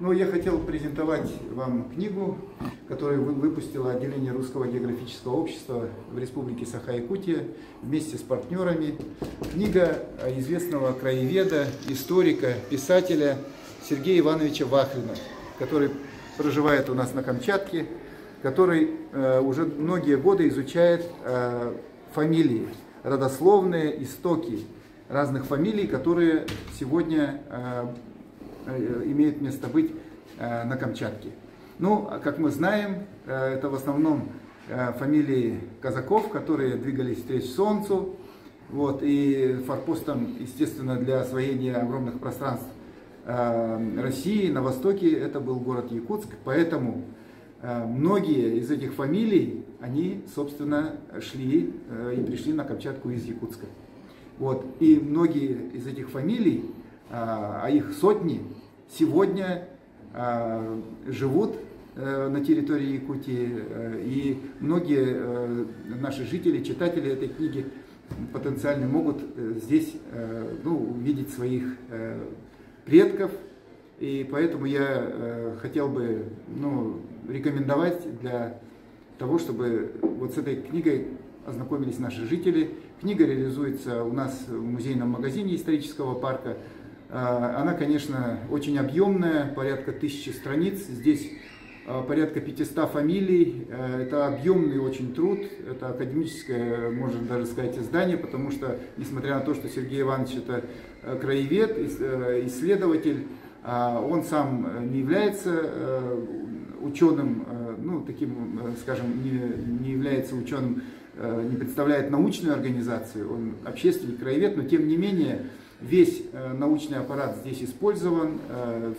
Ну, я хотел презентовать вам книгу, которую выпустило отделение Русского географического общества в Республике Саха-Якутия вместе с партнерами. Книга известного краеведа, историка, писателя Сергея Ивановича Вахрина, который проживает у нас на Камчатке, который уже многие годы изучает фамилии, родословные истоки разных фамилий, которые сегодня имеют место быть на Камчатке. Ну, как мы знаем, это в основном фамилии казаков, которые двигались встреч Солнцу. Вот, и форпостом, естественно, для освоения огромных пространств России на востоке это был город Якутск. Поэтому многие из этих фамилий, они, собственно, шли и пришли на Камчатку из Якутска. Вот, и многие из этих фамилий, а их сотни, сегодня живут на территории Якутии, и многие наши жители, читатели этой книги потенциально могут здесь увидеть своих предков, и поэтому я хотел бы рекомендовать для того, чтобы вот с этой книгой ознакомились наши жители. Книга реализуется у нас в музейном магазине исторического парка. Она, конечно, очень объемная, порядка 1000 страниц. Здесь порядка 500 фамилий. Это объемный очень труд, это академическое, можно даже сказать, издание, потому что, несмотря на то, что Сергей Иванович это краевед, исследователь, он сам не является ученым, таким, скажем, не является ученым, не представляет научную организацию, он общественный краевед, но тем не менее весь научный аппарат здесь использован,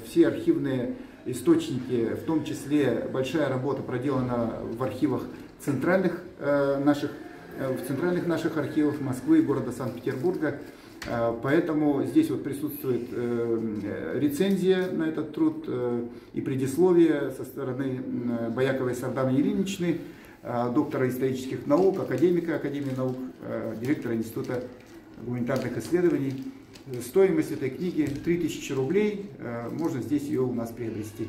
все архивные источники, в том числе большая работа проделана в архивах центральных наших архивов Москвы и города Санкт-Петербурга. Поэтому здесь вот присутствует рецензия на этот труд и предисловие со стороны Бояковой Сарданы Ильиничны, доктора исторических наук, академика Академии наук, директора Института гуманитарных исследований. Стоимость этой книги 3000 рублей, можно здесь ее у нас приобрести.